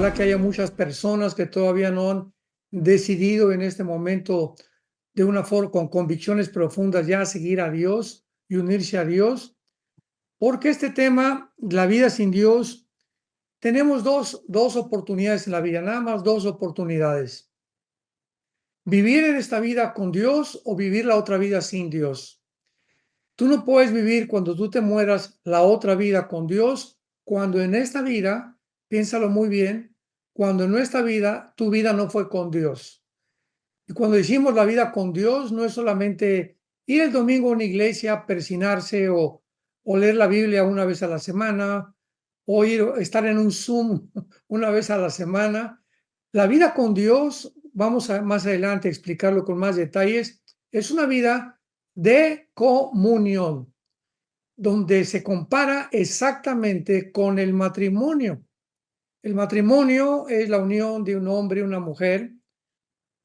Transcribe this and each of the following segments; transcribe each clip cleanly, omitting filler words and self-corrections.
Ojalá que haya muchas personas que todavía no han decidido en este momento de una forma con convicciones profundas ya seguir a Dios y unirse a Dios, porque este tema, la vida sin Dios, tenemos dos oportunidades en la vida, nada más dos oportunidades. Vivir en esta vida con Dios o vivir la otra vida sin Dios. Tú no puedes vivir cuando tú te mueras la otra vida con Dios, cuando en esta vida, piénsalo muy bien, cuando en nuestra vida tu vida no fue con Dios. Y cuando decimos la vida con Dios, no es solamente ir el domingo a una iglesia, persinarse o leer la Biblia una vez a la semana, o estar en un Zoom una vez a la semana. La vida con Dios, vamos a más adelante a explicarlo con más detalles, es una vida de comunión, donde se compara exactamente con el matrimonio. El matrimonio es la unión de un hombre y una mujer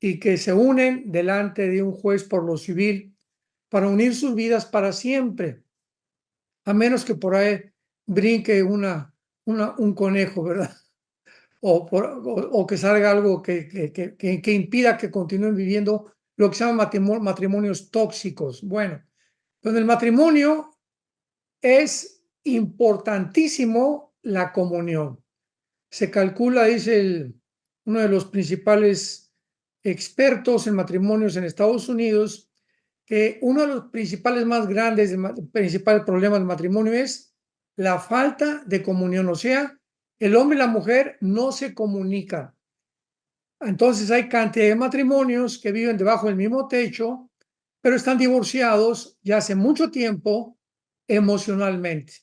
y que se unen delante de un juez por lo civil para unir sus vidas para siempre, a menos que por ahí brinque un conejo, ¿verdad? O que salga algo que impida que continúen viviendo lo que se llama matrimonios tóxicos. Bueno, en el matrimonio es importantísimo la comunión. Se calcula, dice uno de los principales expertos en matrimonios en Estados Unidos, que uno de los principales más grandes, principal problema del matrimonio es la falta de comunión. O sea, el hombre y la mujer no se comunican. Entonces hay cantidad de matrimonios que viven debajo del mismo techo, pero están divorciados ya hace mucho tiempo emocionalmente.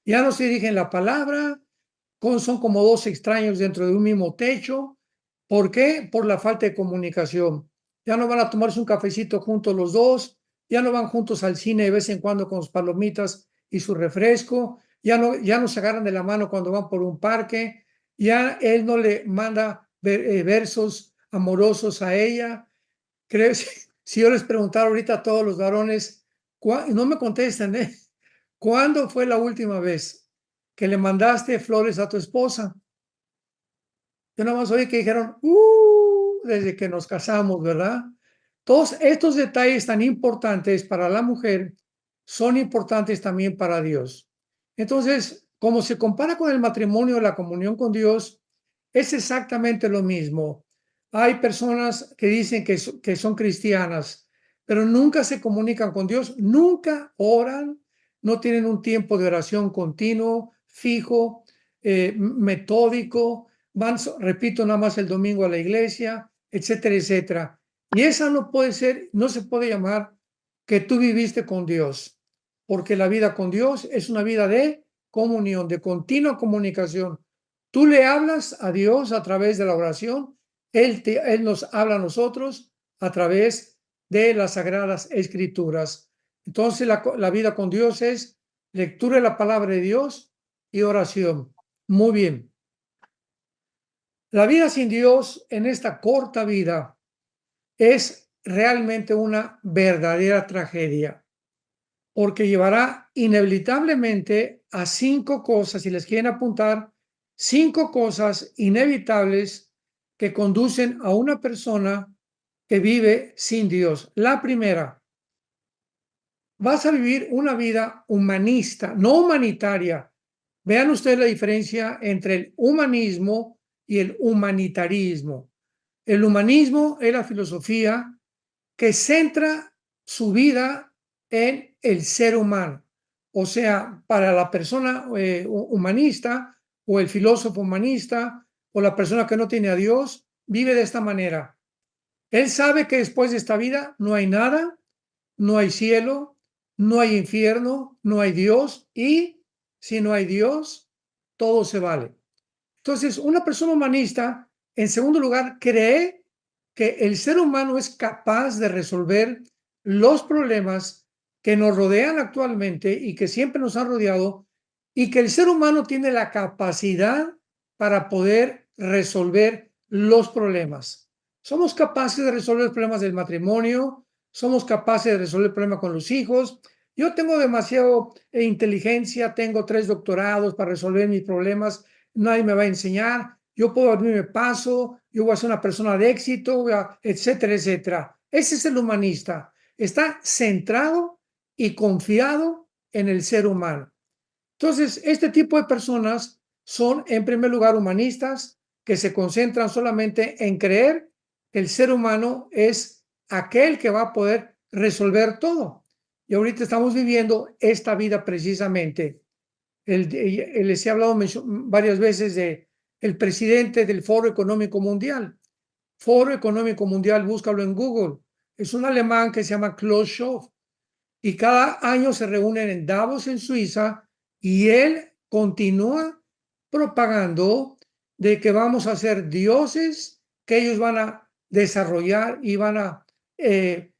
Ya no se dirigen la palabra, son como dos extraños dentro de un mismo techo. ¿Por qué? Por la falta de comunicación. Ya no van a tomarse un cafecito juntos los dos, ya no van juntos al cine de vez en cuando con sus palomitas y su refresco, ya no se agarran de la mano cuando van por un parque, ya él no le manda versos amorosos a ella. Creo, si yo les preguntara ahorita a todos los varones, no me contestan, ¿eh? ¿Cuándo fue la última vez que le mandaste flores a tu esposa? Yo nada más oí que dijeron, desde que nos casamos, ¿verdad? Todos estos detalles tan importantes para la mujer son importantes también para Dios. Entonces, como se compara con el matrimonio, la comunión con Dios, es exactamente lo mismo. Hay personas que dicen que son cristianas, pero nunca se comunican con Dios, nunca oran, no tienen un tiempo de oración continuo, fijo, metódico, van, repito, nada más el domingo a la iglesia, etcétera, etcétera. Y esa no puede ser, no se puede llamar que tú viviste con Dios, porque la vida con Dios es una vida de comunión, de continua comunicación. Tú le hablas a Dios a través de la oración, Él nos habla a nosotros a través de las Sagradas Escrituras. Entonces la vida con Dios es lectura de la palabra de Dios y oración. Muy bien. La vida sin Dios en esta corta vida es realmente una verdadera tragedia, porque llevará inevitablemente a 5 cosas, si les quieren apuntar, 5 cosas inevitables que conducen a una persona que vive sin Dios. La primera, vas a vivir una vida humanista, no humanitaria. Vean ustedes la diferencia entre el humanismo y el humanitarismo. El humanismo es la filosofía que centra su vida en el ser humano. O sea, para la persona humanista o el filósofo humanista o la persona que no tiene a Dios, vive de esta manera. Él sabe que después de esta vida no hay nada, no hay cielo, no hay infierno, no hay Dios y si no hay Dios, todo se vale. Entonces, una persona humanista, en segundo lugar, cree que el ser humano es capaz de resolver los problemas que nos rodean actualmente y que siempre nos han rodeado, y que el ser humano tiene la capacidad para poder resolver los problemas. Somos capaces de resolver los problemas del matrimonio, somos capaces de resolver el problema con los hijos. Yo tengo demasiado inteligencia, tengo 3 doctorados para resolver mis problemas, nadie me va a enseñar. yo puedo abrirme paso, yo voy a ser una persona de éxito, etcétera, etcétera. Ese es el humanista. Está centrado y confiado en el ser humano. Entonces, este tipo de personas son, en primer lugar, humanistas que se concentran solamente en creer que el ser humano es aquel que va a poder resolver todo. Y ahorita estamos viviendo esta vida precisamente. Les he hablado varias veces de el presidente del Foro Económico Mundial. Foro Económico Mundial, búscalo en Google. Es un alemán que se llama Klaus Schwab y cada año se reúnen en Davos, en Suiza, y él continúa propagando de que vamos a ser dioses, que ellos van a desarrollar y van a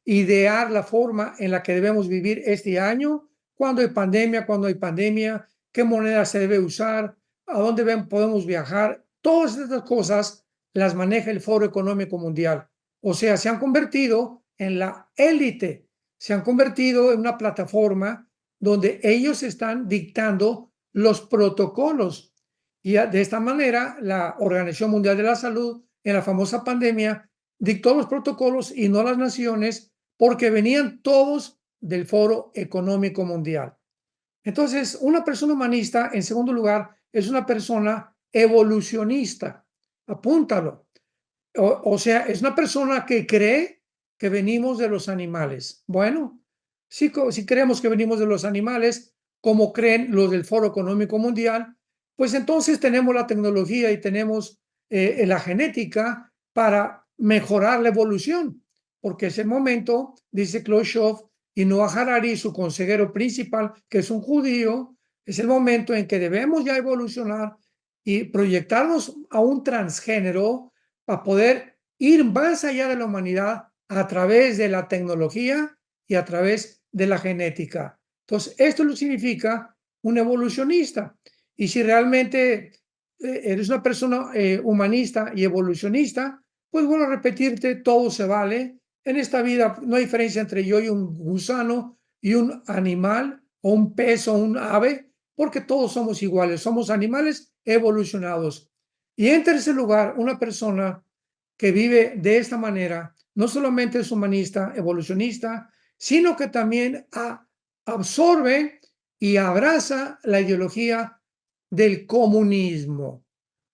idear la forma en la que debemos vivir este año, cuando hay pandemia, qué moneda se debe usar, a dónde podemos viajar. Todas estas cosas las maneja el Foro Económico Mundial. O sea, se han convertido en la élite, se han convertido en una plataforma donde ellos están dictando los protocolos. Y de esta manera, la Organización Mundial de la Salud, en la famosa pandemia, dictó los protocolos y no las naciones, porque venían todos del Foro Económico Mundial. Entonces, una persona humanista, en segundo lugar, es una persona evolucionista. Apúntalo. O sea, es una persona que cree que venimos de los animales. Bueno, si creemos que venimos de los animales, como creen los del Foro Económico Mundial, pues entonces tenemos la tecnología y tenemos la genética para mejorar la evolución, porque es el momento, dice Klaus Schwab y Noah Harari, su consejero principal, que es un judío, es el momento en que debemos ya evolucionar y proyectarnos a un transgénero para poder ir más allá de la humanidad a través de la tecnología y a través de la genética. Entonces, esto lo significa un evolucionista. Y si realmente eres una persona humanista y evolucionista, pues bueno, repetirte, todo se vale. En esta vida no hay diferencia entre yo y un gusano y un animal o un pez o un ave, porque todos somos iguales, somos animales evolucionados. Y en tercer lugar, una persona que vive de esta manera no solamente es humanista, evolucionista, sino que también absorbe y abraza la ideología del comunismo.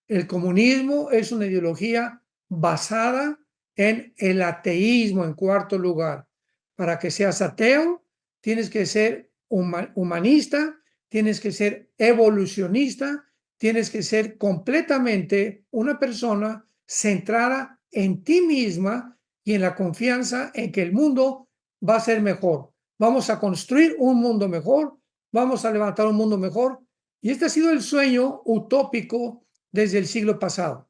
El comunismo es una ideología basada en el ateísmo, en cuarto lugar. Para que seas ateo, tienes que ser humanista, tienes que ser evolucionista, tienes que ser completamente una persona centrada en ti misma y en la confianza en que el mundo va a ser mejor. Vamos a construir un mundo mejor, vamos a levantar un mundo mejor. Y este ha sido el sueño utópico desde el siglo pasado.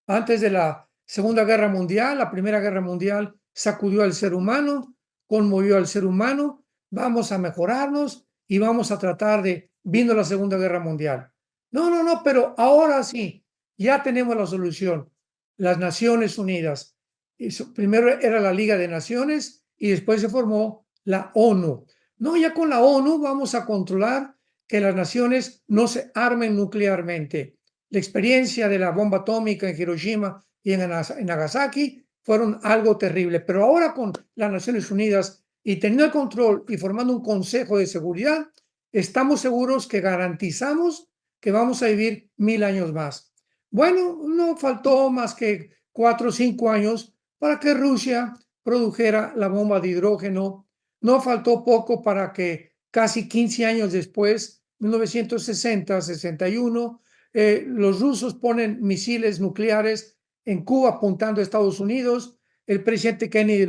Antes de la Segunda Guerra Mundial, la Primera Guerra Mundial sacudió al ser humano, conmovió al ser humano, vamos a mejorarnos y vamos a tratar de, vino la Segunda Guerra Mundial. No, pero ahora sí, ya tenemos la solución. Las Naciones Unidas. Primero era la Liga de Naciones y después se formó la ONU. No, ya con la ONU vamos a controlar que las naciones no se armen nuclearmente. La experiencia de la bomba atómica en Hiroshima y en Nagasaki fueron algo terrible, pero ahora con las Naciones Unidas y teniendo el control y formando un Consejo de Seguridad, estamos seguros que garantizamos que vamos a vivir 1000 años más. Bueno, no faltó más que 4 o 5 años para que Rusia produjera la bomba de hidrógeno. No faltó poco para que casi 15 años después, 1960, 61, los rusos ponen misiles nucleares en Cuba apuntando a Estados Unidos. El presidente Kennedy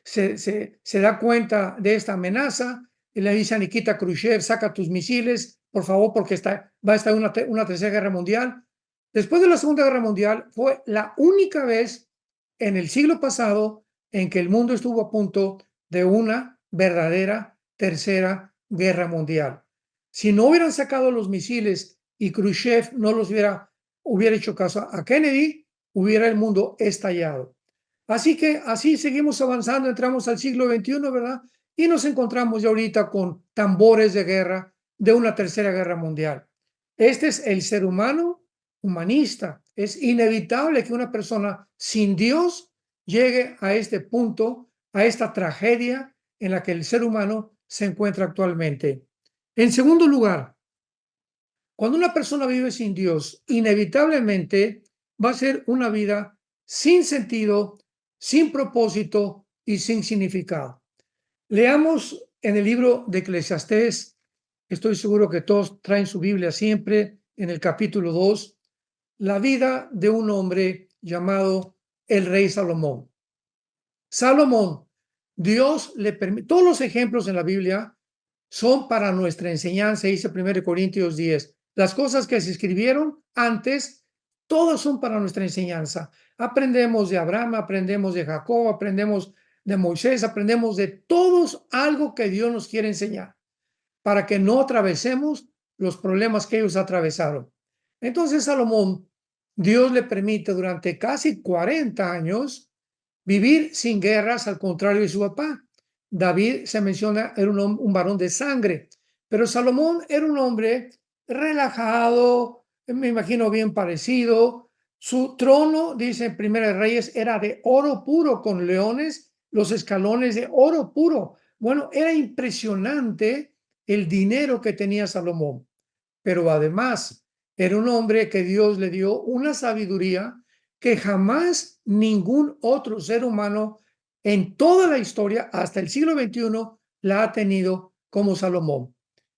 se da cuenta de esta amenaza y le dice a Nikita Khrushchev, saca tus misiles, por favor, porque va a estar una tercera guerra mundial. Después de la Segunda Guerra Mundial, fue la única vez en el siglo pasado en que el mundo estuvo a punto de una verdadera tercera guerra mundial. Si no hubieran sacado los misiles y Khrushchev no los hubiera hecho caso a Kennedy, hubiera el mundo estallado. Así que así seguimos avanzando, entramos al siglo XXI, ¿verdad? Y nos encontramos ya ahorita con tambores de guerra de una tercera guerra mundial. Este es el ser humano, humanista. Es inevitable que una persona sin Dios llegue a este punto, a esta tragedia en la que el ser humano se encuentra actualmente. En segundo lugar, cuando una persona vive sin Dios, inevitablemente va a ser una vida sin sentido, sin propósito y sin significado. Leamos en el libro de Eclesiastés, estoy seguro que todos traen su Biblia siempre, en el capítulo 2, la vida de un hombre llamado el rey Salomón. Salomón, Dios le permite, todos los ejemplos en la Biblia son para nuestra enseñanza, dice 1 Corintios 10. Las cosas que se escribieron antes, todas son para nuestra enseñanza. Aprendemos de Abraham, aprendemos de Jacob, aprendemos de Moisés, aprendemos de todos algo que Dios nos quiere enseñar, para que no atravesemos los problemas que ellos atravesaron. Entonces Salomón, Dios le permite durante casi 40 años vivir sin guerras, al contrario de su papá. David, se menciona, era un varón de sangre, pero Salomón era un hombre relajado, me imagino bien parecido. Su trono, dice en Primera de Reyes, era de oro puro, con leones, los escalones de oro puro. Bueno, era impresionante el dinero que tenía Salomón, pero además era un hombre que Dios le dio una sabiduría que jamás ningún otro ser humano en toda la historia, hasta el siglo XXI, la ha tenido como Salomón.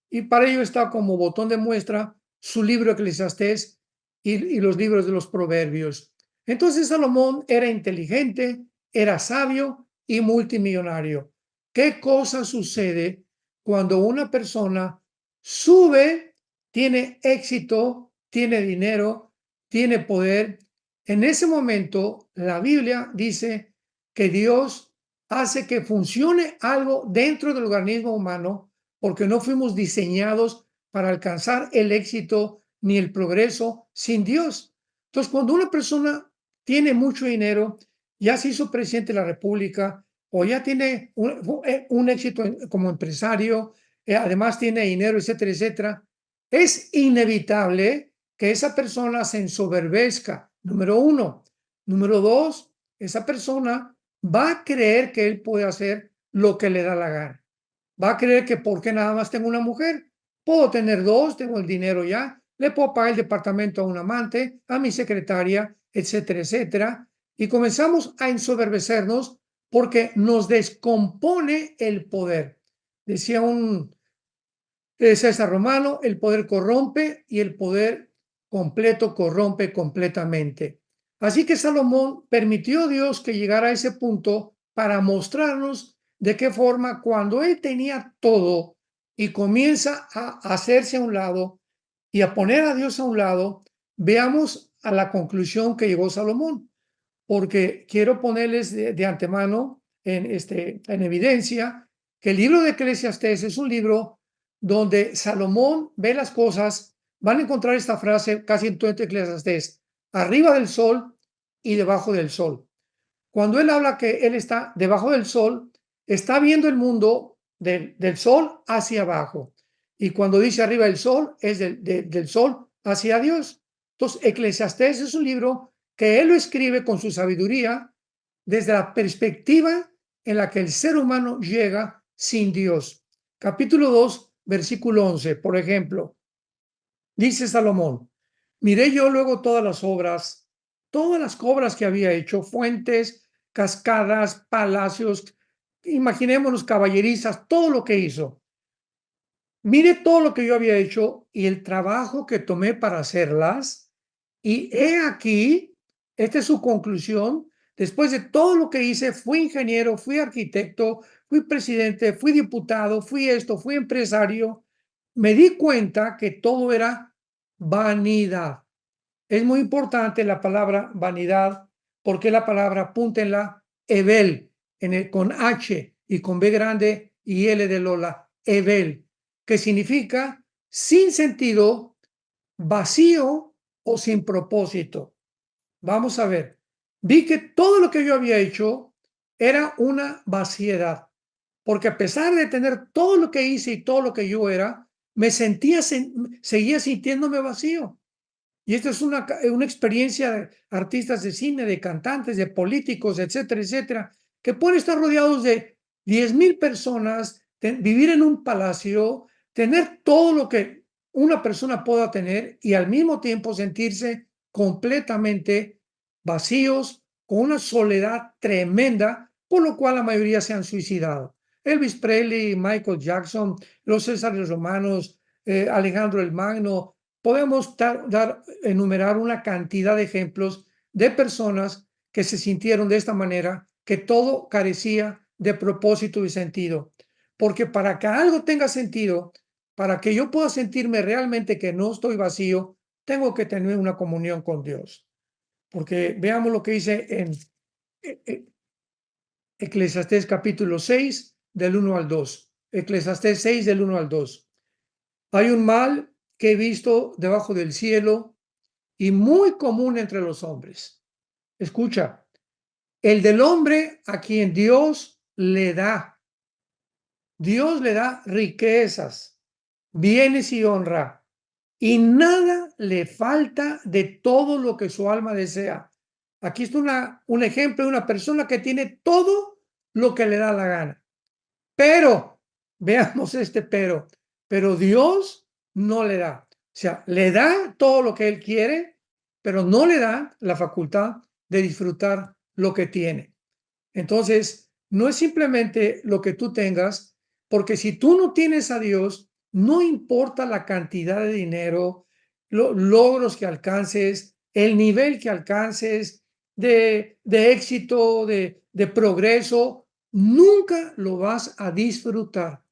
Y para ello está como botón de muestra su libro Eclesiastés y los libros de los Proverbios. Entonces Salomón era inteligente, era sabio y multimillonario. ¿Qué cosa sucede cuando una persona sube, tiene éxito, tiene dinero, tiene poder? En ese momento, la Biblia dice que Dios hace que funcione algo dentro del organismo humano, porque no fuimos diseñados para alcanzar el éxito ni el progreso sin Dios. Entonces, cuando una persona tiene mucho dinero, ya se hizo presidente de la República o ya tiene un éxito como empresario, además tiene dinero, etcétera, etcétera, es inevitable que esa persona se ensoberbezca, número uno. Número dos, esa persona va a creer que él puede hacer lo que le da la gana. Va a creer que porque nada más tengo una mujer, puedo tener dos, tengo el dinero ya, le puedo pagar el departamento a un amante, a mi secretaria, etcétera, etcétera. Y comenzamos a ensoberbecernos porque nos descompone el poder. Decía un César Romano, el poder corrompe y el poder completo corrompe completamente. Así que Salomón permitió a Dios que llegara a ese punto para mostrarnos de qué forma cuando él tenía todo y comienza a hacerse a un lado y a poner a Dios a un lado, veamos a la conclusión que llegó Salomón, porque quiero ponerles de antemano en evidencia que el libro de Eclesiastés es un libro donde Salomón ve las cosas. Van a encontrar esta frase casi en todo Eclesiastés: arriba del sol y debajo del sol. Cuando él habla que él está debajo del sol, está viendo el mundo del sol hacia abajo. Y cuando dice arriba del sol, es del sol hacia Dios. Entonces, Eclesiastés es un libro que él lo escribe con su sabiduría desde la perspectiva en la que el ser humano llega sin Dios. Capítulo 2, versículo 11, por ejemplo, dice Salomón: miré yo luego todas las obras que había hecho, fuentes, cascadas, palacios, imaginémonos caballerizas, todo lo que hizo. Mire todo lo que yo había hecho y el trabajo que tomé para hacerlas. Y he aquí, esta es su conclusión: después de todo lo que hice, fui ingeniero, fui arquitecto, fui presidente, fui diputado, fui esto, fui empresario. Me di cuenta que todo era vanidad. Es muy importante la palabra vanidad, porque la palabra, apúntenla, Evel, con H y con B grande y L de Lola, Evel, que significa sin sentido, vacío o sin propósito. Vamos a ver. Vi que todo lo que yo había hecho era una vaciedad, porque a pesar de tener todo lo que hice y todo lo que yo era, seguía sintiéndome vacío. Y esta es una experiencia de artistas de cine, de cantantes, de políticos, etcétera, etcétera, que pueden estar rodeados de 10,000 personas, vivir en un palacio, tener todo lo que una persona pueda tener y al mismo tiempo sentirse completamente vacíos, con una soledad tremenda, por lo cual la mayoría se han suicidado. Elvis Presley, Michael Jackson, los Césares romanos, Alejandro el Magno, podemos enumerar una cantidad de ejemplos de personas que se sintieron de esta manera, que todo carecía de propósito y sentido. Porque para que algo tenga sentido, para que yo pueda sentirme realmente que no estoy vacío, tengo que tener una comunión con Dios. Porque veamos lo que dice en Eclesiastés capítulo 6, del 1 al 2. Eclesiastés 6, del 1 al 2. Hay un mal que he visto debajo del cielo y muy común entre los hombres. Escucha, el del hombre a quien Dios le da. Dios le da riquezas, bienes y honra, y nada le falta de todo lo que su alma desea. Aquí está un ejemplo de una persona que tiene todo lo que le da la gana. Pero, veamos este pero Dios no le da. O sea, le da todo lo que él quiere, pero no le da la facultad de disfrutar lo que tiene. Entonces, no es simplemente lo que tú tengas, porque si tú no tienes a Dios, no importa la cantidad de dinero, los logros que alcances, el nivel que alcances de éxito, de progreso, nunca lo vas a disfrutar.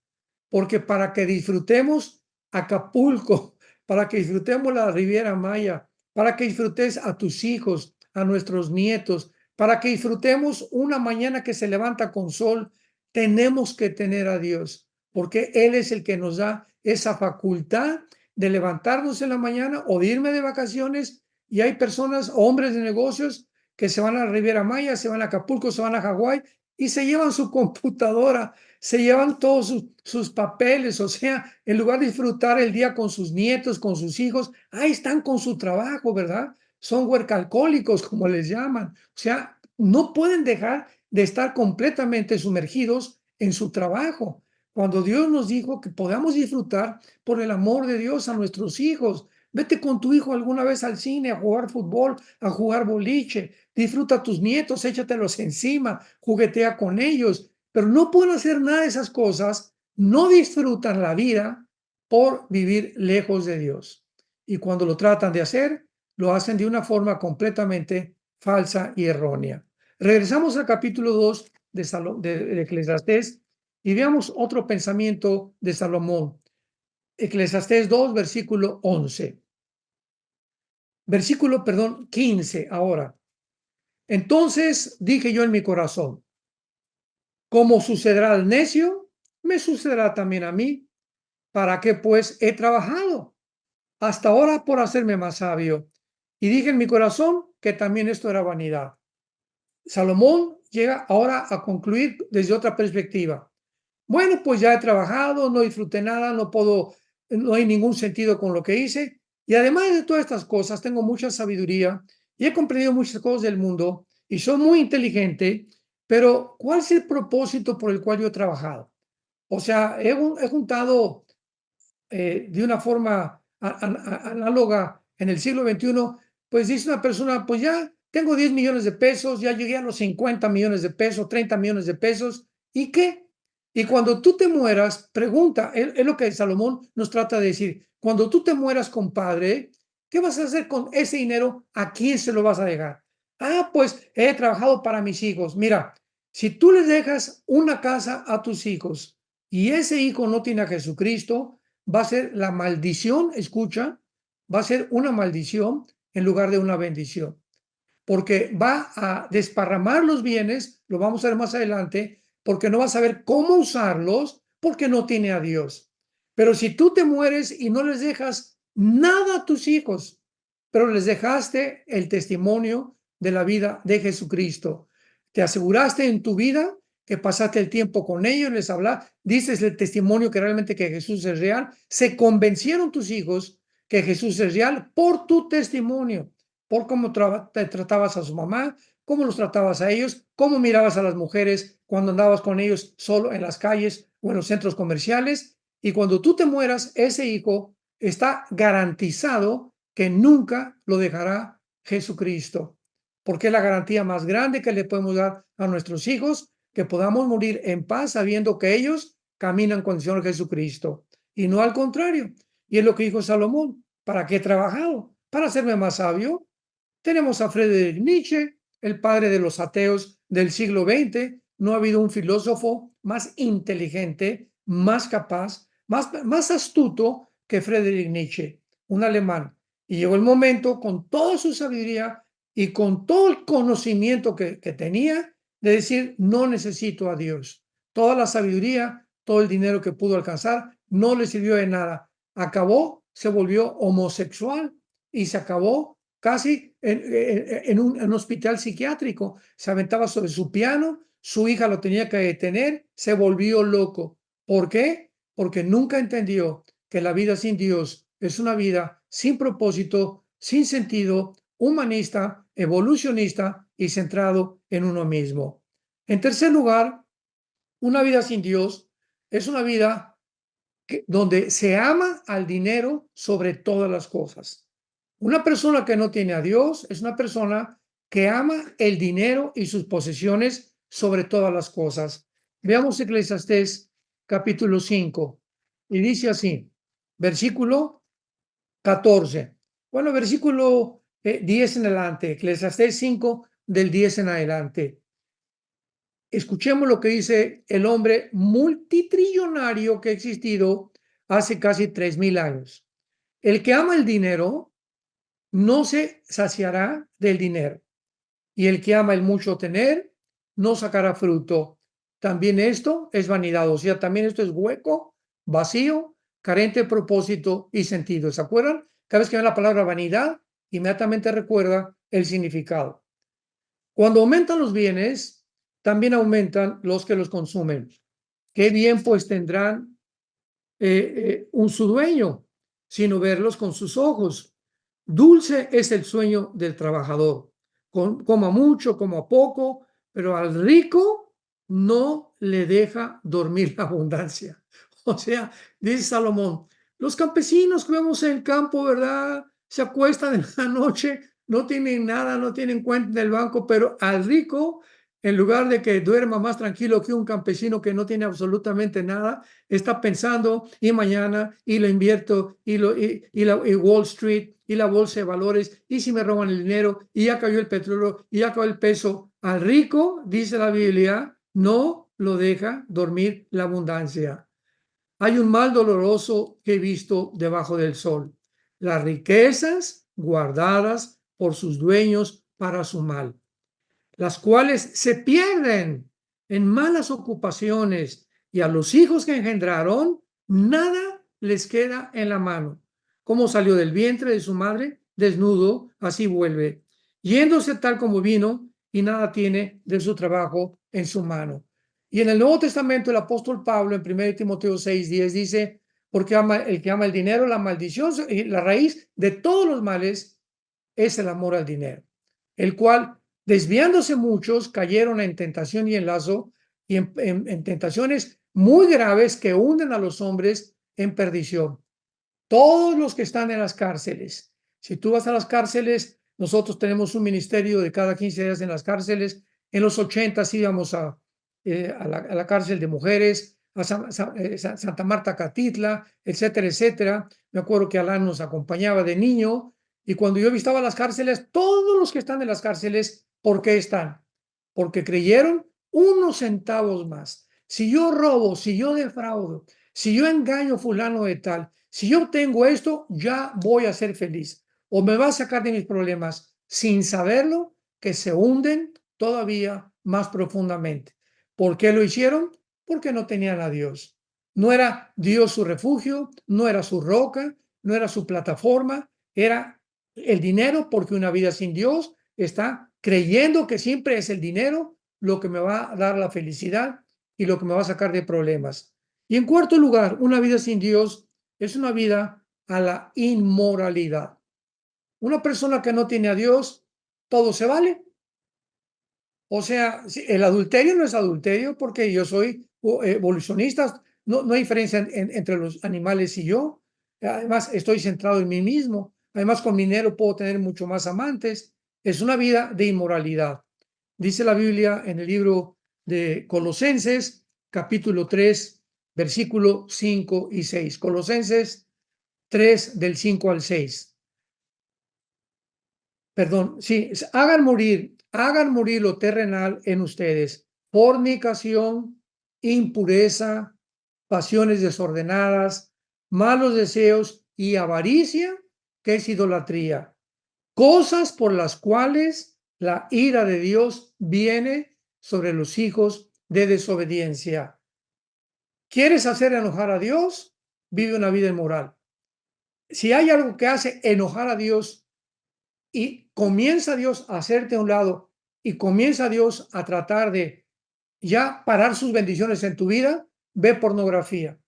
Porque para que disfrutemos Acapulco, para que disfrutemos la Riviera Maya, para que disfrutes a tus hijos, a nuestros nietos, para que disfrutemos una mañana que se levanta con sol, tenemos que tener a Dios, porque Él es el que nos da esa facultad de levantarnos en la mañana o de irme de vacaciones. Y hay personas, hombres de negocios, que se van a la Riviera Maya, se van a Acapulco, se van a Hawái y se llevan su computadora, se llevan todos sus papeles, o sea, en lugar de disfrutar el día con sus nietos, con sus hijos, ahí están con su trabajo, ¿verdad? Son huercalcólicos, como les llaman. O sea, no pueden dejar de estar completamente sumergidos en su trabajo. Cuando Dios nos dijo que podamos disfrutar por el amor de Dios a nuestros hijos. Vete con tu hijo alguna vez al cine a jugar fútbol, a jugar boliche. Disfruta a tus nietos, échatelos encima, juguetea con ellos. Pero no pueden hacer nada de esas cosas, no disfrutan la vida por vivir lejos de Dios. Y cuando lo tratan de hacer, lo hacen de una forma completamente falsa y errónea. Regresamos al capítulo 2 de Eclesiastés y veamos otro pensamiento de Salomón. Eclesiastés 2, versículo 11. Versículo, perdón, 15 ahora. Entonces dije yo en mi corazón, como sucederá al necio, me sucederá también a mí. ¿Para qué pues he trabajado hasta ahora por hacerme más sabio? Y dije en mi corazón que también esto era vanidad. Salomón llega ahora a concluir desde otra perspectiva. Bueno, pues ya he trabajado, no disfruté nada, no hay ningún sentido con lo que hice. Y además de todas estas cosas, tengo mucha sabiduría y he comprendido muchas cosas del mundo y soy muy inteligente, pero ¿cuál es el propósito por el cual yo he trabajado? O sea, he juntado de una forma análoga en el siglo XXI, pues dice una persona, pues ya tengo 10 millones de pesos, ya llegué a los 50 millones de pesos, 30 millones de pesos, ¿y qué? Y cuando tú te mueras, pregunta, es lo que Salomón nos trata de decir, cuando tú te mueras, compadre, ¿qué vas a hacer con ese dinero? ¿A quién se lo vas a dejar? Ah, pues he trabajado para mis hijos. Mira, si tú les dejas una casa a tus hijos y ese hijo no tiene a Jesucristo, va a ser la maldición, escucha, va a ser una maldición en lugar de una bendición, porque va a desparramar los bienes, lo vamos a ver más adelante, porque no va a saber cómo usarlos, porque no tiene a Dios. Pero si tú te mueres y no les dejas nada a tus hijos, pero les dejaste el testimonio de la vida de Jesucristo, te aseguraste en tu vida que pasaste el tiempo con ellos, les hablaste, dices el testimonio que realmente que Jesús es real, se convencieron tus hijos que Jesús es real por tu testimonio, por cómo te tratabas a su mamá, cómo los tratabas a ellos, cómo mirabas a las mujeres cuando andabas con ellos solo en las calles o en los centros comerciales. Y cuando tú te mueras, ese hijo está garantizado que nunca lo dejará Jesucristo, porque es la garantía más grande que le podemos dar a nuestros hijos, que podamos morir en paz sabiendo que ellos caminan con el Señor Jesucristo y no al contrario. Y es lo que dijo Salomón: ¿para qué he trabajado? ¿Para hacerme más sabio? Tenemos a Friedrich Nietzsche, el padre de los ateos del siglo XX. No ha habido un filósofo más inteligente, más capaz, más astuto que Friedrich Nietzsche, un alemán. Y llegó el momento, con toda su sabiduría y con todo el conocimiento que tenía, de decir: no necesito a Dios. Toda la sabiduría, todo el dinero que pudo alcanzar, no le sirvió de nada. Acabó, se volvió homosexual y se acabó casi en un hospital psiquiátrico. Se aventaba sobre su piano, su hija lo tenía que detener, se volvió loco. ¿Por qué? Porque nunca entendió que la vida sin Dios es una vida sin propósito, sin sentido, humanista, evolucionista y centrado en uno mismo. En tercer lugar, una vida sin Dios es una vida donde se ama al dinero sobre todas las cosas. Una persona que no tiene a Dios es una persona que ama el dinero y sus posesiones sobre todas las cosas. Veamos Eclesiastés capítulo 5 y dice así, versículo 14. Bueno, versículo 10 en adelante, Eclesiastés 5 del 10 en adelante. Escuchemos lo que dice el hombre multitrillonario que ha existido hace casi 3000 años. El que ama el dinero no se saciará del dinero, y el que ama el mucho tener no sacará fruto. También esto es vanidad, o sea, también esto es hueco, vacío, carente de propósito y sentido. ¿Se acuerdan? Cada vez que ven la palabra vanidad, inmediatamente recuerda el significado. Cuando aumentan los bienes, también aumentan los que los consumen. Qué bien pues tendrán su dueño, sino verlos con sus ojos. Dulce es el sueño del trabajador, coma mucho, coma poco, pero al rico no le deja dormir la abundancia. O sea, dice Salomón, los campesinos que vemos en el campo, ¿verdad? Se acuestan en la noche, no tienen nada, no tienen cuenta en el banco, pero al rico, en lugar de que duerma más tranquilo que un campesino que no tiene absolutamente nada, está pensando, y mañana, y lo invierto, y Wall Street, y la bolsa de valores, y si me roban el dinero, y ya cayó el petróleo, y ya cayó el peso. Al rico, dice la Biblia, no lo deja dormir la abundancia. Hay un mal doloroso que he visto debajo del sol: las riquezas guardadas por sus dueños para su mal, las cuales se pierden en malas ocupaciones, y a los hijos que engendraron nada les queda en la mano. Como salió del vientre de su madre desnudo, así vuelve, yéndose tal como vino, y nada tiene de su trabajo en su mano. Y en el Nuevo Testamento el apóstol Pablo en 1 Timoteo 6:10 dice: porque el que ama el dinero, la maldición y la raíz de todos los males es el amor al dinero, el cual, desviándose muchos, cayeron en tentación y en lazo, y en tentaciones muy graves que hunden a los hombres en perdición. Todos los que están en las cárceles, si tú vas a las cárceles, nosotros tenemos un ministerio de cada 15 días en las cárceles. En los 80 íbamos a la cárcel de mujeres, a Santa Marta Catitla, etcétera, etcétera. Me acuerdo que Alan nos acompañaba de niño, y cuando yo visitaba las cárceles, todos los que están en las cárceles, ¿por qué están? Porque creyeron unos centavos más. Si yo robo, si yo defraudo, si yo engaño fulano de tal, si yo obtengo esto, ya voy a ser feliz, o me va a sacar de mis problemas, sin saberlo, que se hunden todavía más profundamente. ¿Por qué lo hicieron? Porque no tenían a Dios. No era Dios su refugio, no era su roca, no era su plataforma, era el dinero, porque una vida sin Dios está creyendo que siempre es el dinero lo que me va a dar la felicidad y lo que me va a sacar de problemas. Y en cuarto lugar, una vida sin Dios es una vida a la inmoralidad. Una persona que no tiene a Dios, todo se vale. O sea, el adulterio no es adulterio porque yo soy evolucionista, no hay diferencia entre los animales y yo. Además, estoy centrado en mí mismo. Además, con mi dinero puedo tener mucho más amantes. Es una vida de inmoralidad. Dice la Biblia en el libro de Colosenses, capítulo 3, versículo 5 y 6. Colosenses 3, del 5 al 6. Perdón, sí, hagan morir lo terrenal en ustedes: fornicación, impureza, pasiones desordenadas, malos deseos y avaricia, que es idolatría, cosas por las cuales la ira de Dios viene sobre los hijos de desobediencia. ¿Quieres hacer enojar a Dios? Vive una vida inmoral. Si hay algo que hace enojar a Dios y comienza Dios a hacerte a un lado y comienza Dios a tratar de ya parar sus bendiciones en tu vida, ve pornografía.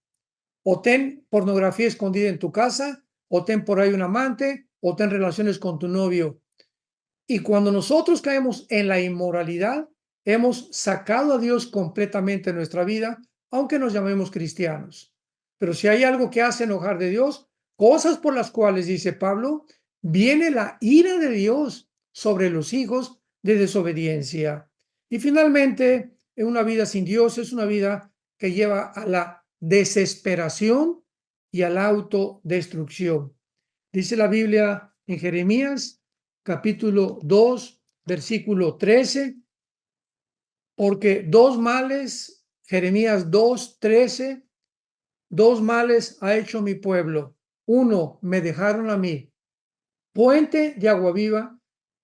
O ten pornografía escondida en tu casa, o ten por ahí un amante, o ten relaciones con tu novio. Y cuando nosotros caemos en la inmoralidad, hemos sacado a Dios completamente de nuestra vida, aunque nos llamemos cristianos. Pero si hay algo que hace enojar de Dios, cosas por las cuales, dice Pablo, viene la ira de Dios sobre los hijos de desobediencia. Y finalmente, en una vida sin Dios es una vida que lleva a la desesperación y a la autodestrucción. Dice la Biblia en Jeremías capítulo 2, versículo 13, porque dos males, Jeremías 2, 13, dos males ha hecho mi pueblo. Uno, me dejaron a mí puente de agua viva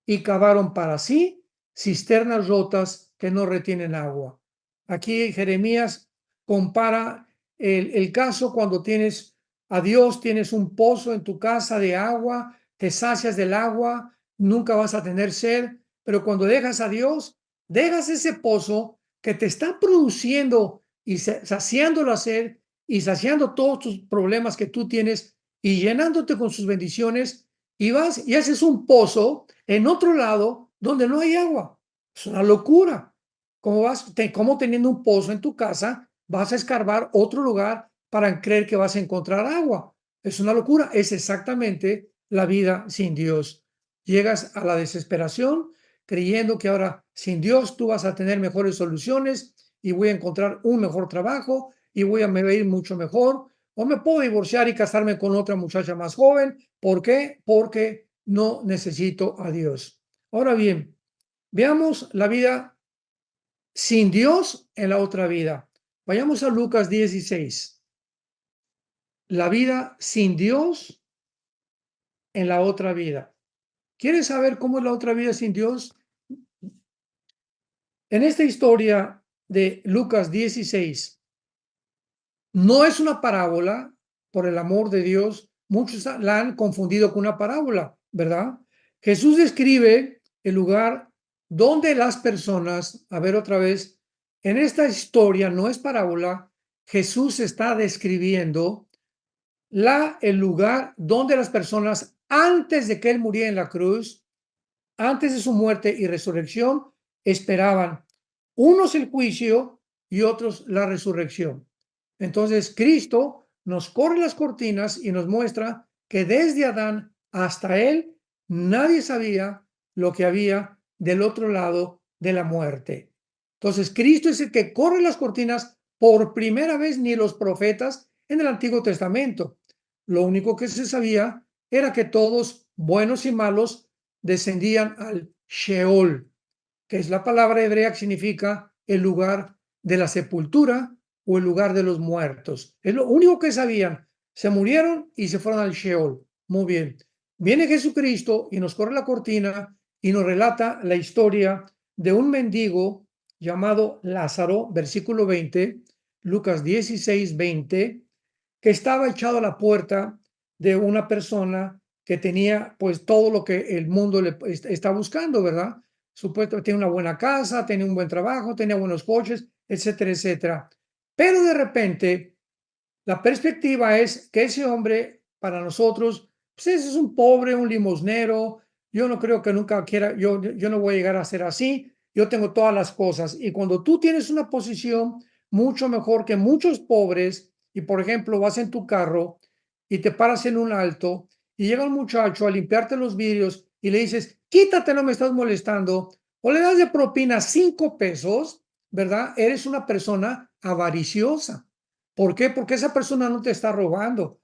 y cavaron para sí cisternas rotas que no retienen agua. Aquí Jeremías compara el caso cuando tienes a Dios, tienes un pozo en tu casa de agua, te sacias del agua, nunca vas a tener sed, pero cuando dejas a Dios, dejas ese pozo que te está produciendo y saciando la sed y saciando todos tus problemas que tú tienes y llenándote con sus bendiciones, y vas y haces un pozo en otro lado donde no hay agua. Es una locura. ¿Cómo teniendo un pozo en tu casa vas a escarbar otro lugar para creer que vas a encontrar agua? Es una locura. Es exactamente la vida sin Dios. Llegas a la desesperación creyendo que ahora sin Dios tú vas a tener mejores soluciones y voy a encontrar un mejor trabajo y me voy a ir mucho mejor, o me puedo divorciar y casarme con otra muchacha más joven. ¿Por qué? Porque no necesito a Dios. Ahora bien, veamos la vida sin Dios en la otra vida. Vayamos a Lucas 16. La vida sin Dios en la otra vida. ¿Quieres saber cómo es la otra vida sin Dios? En esta historia de Lucas 16, no es una parábola, por el amor de Dios. Muchos la han confundido con una parábola, ¿verdad? Jesús describe el lugar donde las personas, a ver otra vez, en esta historia no es parábola, Jesús está describiendo el lugar donde las personas, antes de que él muriera en la cruz, antes de su muerte y resurrección, esperaban unos el juicio y otros la resurrección. Entonces, Cristo nos corre las cortinas y nos muestra que desde Adán hasta él, nadie sabía lo que había del otro lado de la muerte. Entonces, Cristo es el que corre las cortinas por primera vez, ni los profetas en el Antiguo Testamento. Lo único que se sabía era que todos, buenos y malos, descendían al Sheol, que es la palabra hebrea que significa el lugar de la sepultura o el lugar de los muertos. Es lo único que sabían. Se murieron y se fueron al Sheol. Muy bien. Viene Jesucristo y nos corre la cortina y nos relata la historia de un mendigo llamado Lázaro, versículo 20, Lucas 16, 20, que estaba echado a la puerta de una persona que tenía pues todo lo que el mundo le está buscando, ¿verdad? Supuestamente tiene una buena casa, tenía un buen trabajo, tenía buenos coches, etcétera, etcétera. Pero de repente la perspectiva es que ese hombre para nosotros, pues ese es un pobre, un limosnero, yo no creo que nunca quiera, yo no voy a llegar a ser así, yo tengo todas las cosas. Y cuando tú tienes una posición mucho mejor que muchos pobres, y por ejemplo vas en tu carro y te paras en un alto y llega un muchacho a limpiarte los vidrios y le dices, quítate, no me estás molestando, o le das de propina 5 pesos, ¿verdad? Eres una persona avariciosa. ¿Por qué? Porque esa persona no te está robando.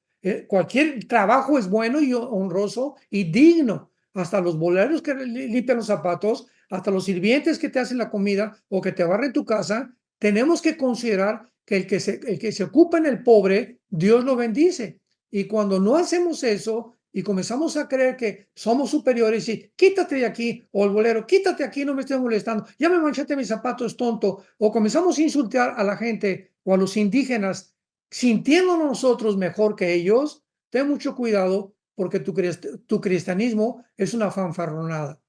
Cualquier trabajo es bueno y honroso y digno. Hasta los boleros que limpian los zapatos, hasta los sirvientes que te hacen la comida o que te barren tu casa, tenemos que considerar que el que se ocupa en el pobre, Dios lo bendice. Y cuando no hacemos eso y comenzamos a creer que somos superiores y quítate de aquí, o el bolero, quítate aquí, no me estés molestando, ya me manchaste mis zapatos, tonto, o comenzamos a insultar a la gente o a los indígenas sintiéndonos nosotros mejor que ellos, ten mucho cuidado porque tu cristianismo es una fanfarronada.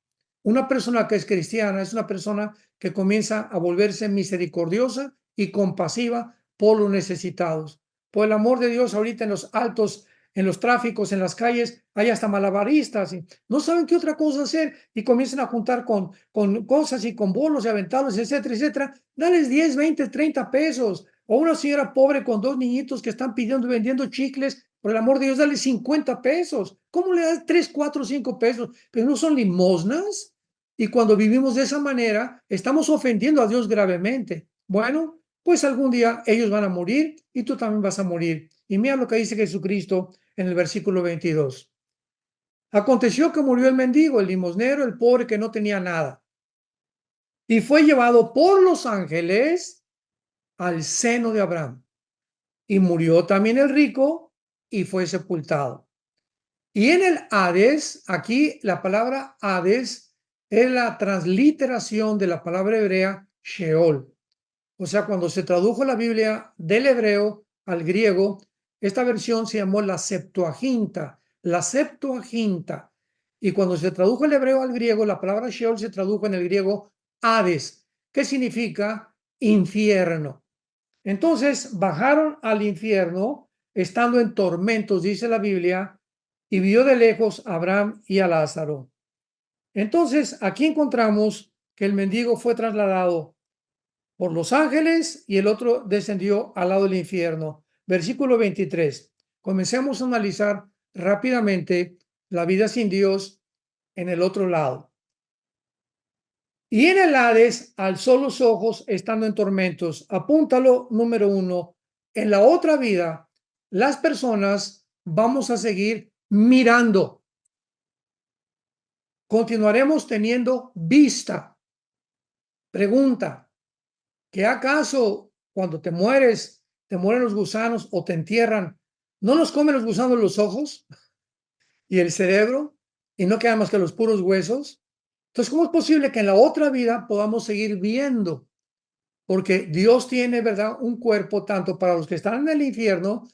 Una persona que es cristiana es una persona que comienza a volverse misericordiosa y compasiva por los necesitados. Por el amor de Dios, ahorita en los altos, en los tráficos, en las calles, hay hasta malabaristas y no saben qué otra cosa hacer y comienzan a juntar con cosas y con bolos y aventarlos, etcétera, etcétera. Dales 10, 20, 30 pesos. O una señora pobre con 2 niñitos que están pidiendo, vendiendo chicles, por el amor de Dios, dale 50 pesos. ¿Cómo le das 3, 4, 5 pesos? Pero no son limosnas. Y cuando vivimos de esa manera, estamos ofendiendo a Dios gravemente. Bueno, pues algún día ellos van a morir y tú también vas a morir. Y mira lo que dice Jesucristo en el versículo 22. Aconteció que murió el mendigo, el limosnero, el pobre que no tenía nada, y fue llevado por los ángeles al seno de Abraham. Y murió también el rico y fue sepultado. Y en el Hades, aquí la palabra Hades es la transliteración de la palabra hebrea Sheol. O sea, cuando se tradujo la Biblia del hebreo al griego, esta versión se llamó la Septuaginta, la Septuaginta. Y cuando se tradujo el hebreo al griego, la palabra Sheol se tradujo en el griego Hades, que significa infierno. Entonces bajaron al infierno, estando en tormentos, dice la Biblia, y vio de lejos a Abraham y a Lázaro. Entonces aquí encontramos que el mendigo fue trasladado por los ángeles y el otro descendió al lado del infierno. Versículo 23. Comencemos a analizar rápidamente la vida sin Dios en el otro lado. Y en el Hades alzó los ojos estando en tormentos. Apúntalo, número 1. En la otra vida, las personas vamos a seguir mirando. Continuaremos teniendo vista. Pregunta, ¿qué acaso cuando te mueres, te mueren los gusanos o te entierran, no nos comen los gusanos los ojos y el cerebro y no quedan más que los puros huesos? Entonces, ¿cómo es posible que en la otra vida podamos seguir viendo? Porque Dios tiene, ¿verdad?, un cuerpo tanto para los que están en el infierno,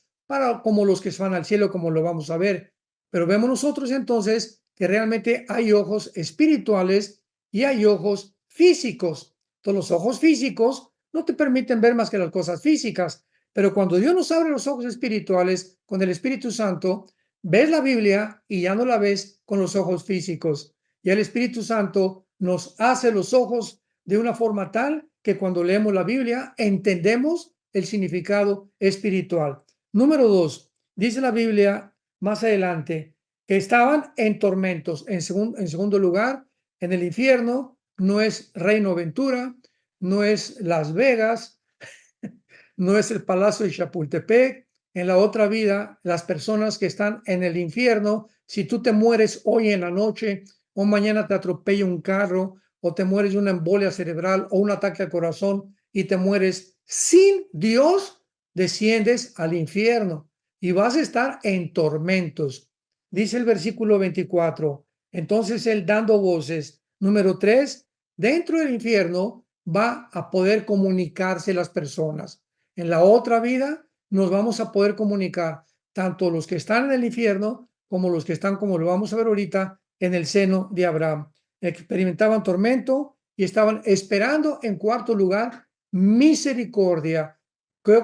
como los que van al cielo, como lo vamos a ver. Pero vemos nosotros entonces que realmente hay ojos espirituales y hay ojos físicos. Entonces, los ojos físicos no te permiten ver más que las cosas físicas, pero cuando Dios nos abre los ojos espirituales con el Espíritu Santo, ves la Biblia y ya no la ves con los ojos físicos. Y el Espíritu Santo nos hace los ojos de una forma tal que cuando leemos la Biblia entendemos el significado espiritual. Número 2, dice la Biblia más adelante que estaban en tormentos. En segundo lugar, en el infierno no es Reino Aventura, no es Las Vegas, no es el Palacio de Chapultepec. En la otra vida, las personas que están en el infierno, si tú te mueres hoy en la noche o mañana te atropella un carro o te mueres de una embolia cerebral o un ataque al corazón y te mueres sin Dios, desciendes al infierno y vas a estar en tormentos. Dice el versículo 24. Entonces él dando voces. Número 3, dentro del infierno va a poder comunicarse las personas. En la otra vida nos vamos a poder comunicar, tanto los que están en el infierno como los que están, como lo vamos a ver ahorita, en el seno de Abraham. Experimentaban tormento y estaban esperando, en cuarto lugar, misericordia,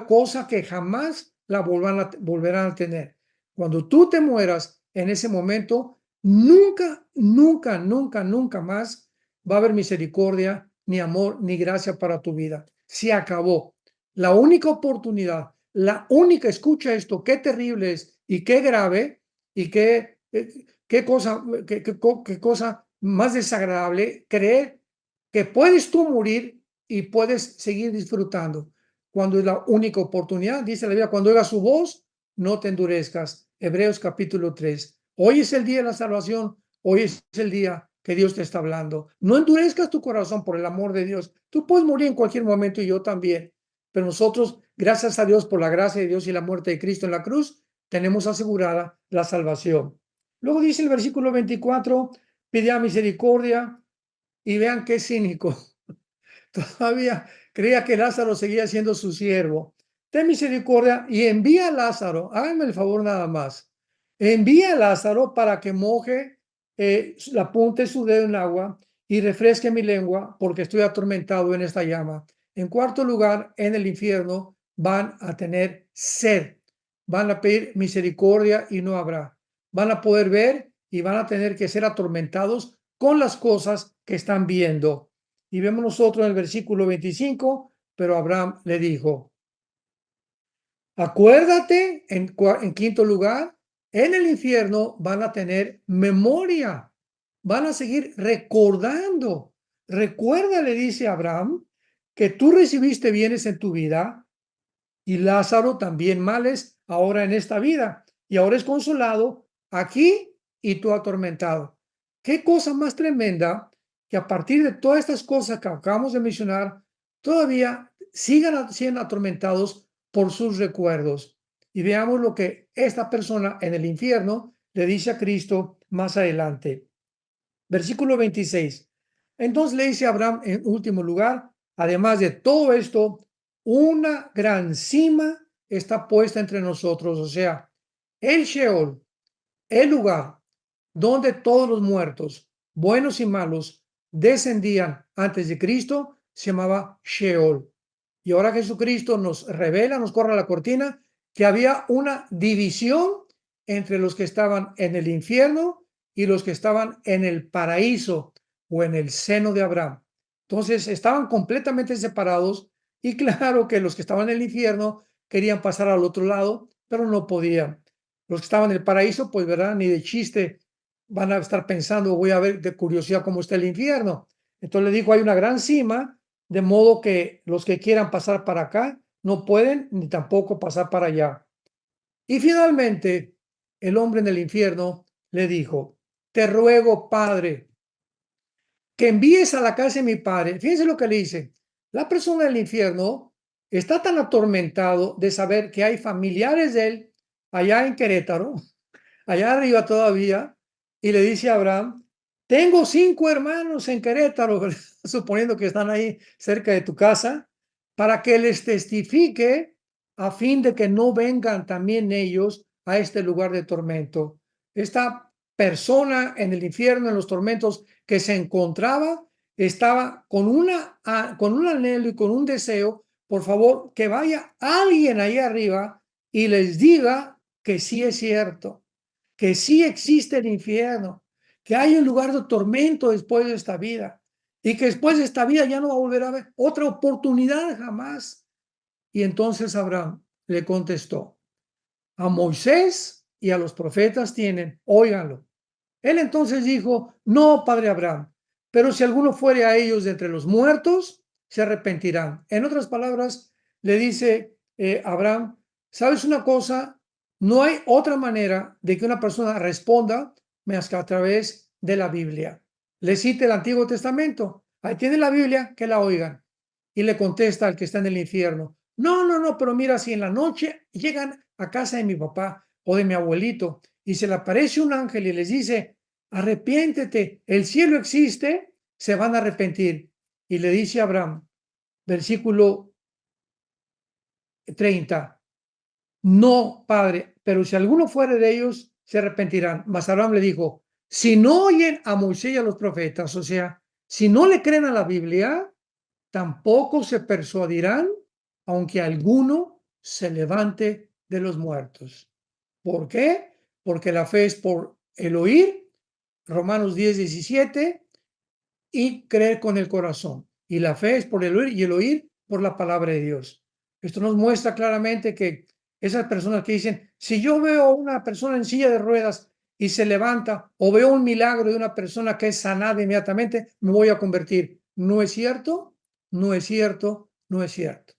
cosa que jamás la volverán a tener. Cuando tú te mueras en ese momento, nunca, nunca, nunca, nunca más va a haber misericordia, ni amor, ni gracia para tu vida. Se acabó. La única oportunidad, la única, escucha esto, qué terrible es y qué grave y qué cosa más desagradable creer que puedes tú morir y puedes seguir disfrutando. Cuando es la única oportunidad, dice la Biblia, cuando oigas su voz, no te endurezcas. Hebreos capítulo 3. Hoy es el día de la salvación, hoy es el día que Dios te está hablando. No endurezcas tu corazón por el amor de Dios. Tú puedes morir en cualquier momento y yo también, pero nosotros, gracias a Dios por la gracia de Dios y la muerte de Cristo en la cruz, tenemos asegurada la salvación. Luego dice el versículo 24, pide a misericordia y vean qué cínico. Todavía creía que Lázaro seguía siendo su siervo. Ten misericordia y envía a Lázaro. Háganme el favor nada más. Envía a Lázaro para que moje la punta de su dedo en agua y refresque mi lengua porque estoy atormentado en esta llama. En cuarto lugar, en el infierno van a tener sed. Van a pedir misericordia y no habrá. Van a poder ver y van a tener que ser atormentados con las cosas que están viendo. Y vemos nosotros en el versículo 25, pero Abraham le dijo, acuérdate, en quinto lugar, en el infierno van a tener memoria, van a seguir recordando. Recuerda, le dice Abraham, que tú recibiste bienes en tu vida y Lázaro también males ahora en esta vida. Y ahora es consolado aquí y tú atormentado. Qué cosa más tremenda que a partir de todas estas cosas que acabamos de mencionar, todavía sigan siendo atormentados por sus recuerdos. Y veamos lo que esta persona en el infierno le dice a Cristo más adelante. Versículo 26. Entonces le dice a Abraham en último lugar, además de todo esto, una gran cima está puesta entre nosotros, o sea, el Sheol, el lugar donde todos los muertos, buenos y malos, descendían antes de Cristo, se llamaba Sheol. Y ahora Jesucristo nos revela, nos corre la cortina, que había una división entre los que estaban en el infierno y los que estaban en el paraíso o en el seno de Abraham. Entonces estaban completamente separados y claro que los que estaban en el infierno querían pasar al otro lado, pero no podían. Los que estaban en el paraíso, pues verdad, ni de chiste van a estar pensando, voy a ver de curiosidad cómo está el infierno. Entonces le dijo, hay una gran cima, de modo que los que quieran pasar para acá no pueden ni tampoco pasar para allá. Y finalmente, el hombre en el infierno le dijo, te ruego, Padre, que envíes a la casa de mi padre. Fíjense lo que le dice. La persona del infierno está tan atormentado de saber que hay familiares de él allá en Querétaro, allá arriba todavía, y le dice a Abraham, tengo 5 hermanos en Querétaro, suponiendo que están ahí cerca de tu casa, para que les testifique a fin de que no vengan también ellos a este lugar de tormento. Esta persona en el infierno, en los tormentos que se encontraba, estaba con con un anhelo y con un deseo, por favor, que vaya alguien ahí arriba y les diga que sí es cierto, que sí existe el infierno, que hay un lugar de tormento después de esta vida y que después de esta vida ya no va a volver a haber otra oportunidad jamás. Y entonces Abraham le contestó, a Moisés y a los profetas tienen, óiganlo. Él entonces dijo, no, padre Abraham, pero si alguno fuere a ellos de entre los muertos, se arrepentirán. En otras palabras, le dice Abraham, ¿sabes una cosa? No hay otra manera de que una persona responda más que a través de la Biblia. Le cita el Antiguo Testamento. Ahí tiene la Biblia, que la oigan. Y le contesta al que está en el infierno, no, no, no, pero mira, si en la noche llegan a casa de mi papá o de mi abuelito y se le aparece un ángel y les dice, arrepiéntete, el cielo existe, se van a arrepentir. Y le dice a Abraham, versículo 30, no, padre, pero si alguno fuere de ellos, se arrepentirán. Mas Abraham le dijo, si no oyen a Moisés y a los profetas, o sea, si no le creen a la Biblia, tampoco se persuadirán, aunque alguno se levante de los muertos. ¿Por qué? Porque la fe es por el oír, Romanos 10:17, y creer con el corazón. Y la fe es por el oír y el oír por la palabra de Dios. Esto nos muestra claramente que esas personas que dicen, si yo veo a una persona en silla de ruedas y se levanta, o veo un milagro de una persona que es sanada inmediatamente, me voy a convertir. ¿No es cierto? No es cierto, no es cierto.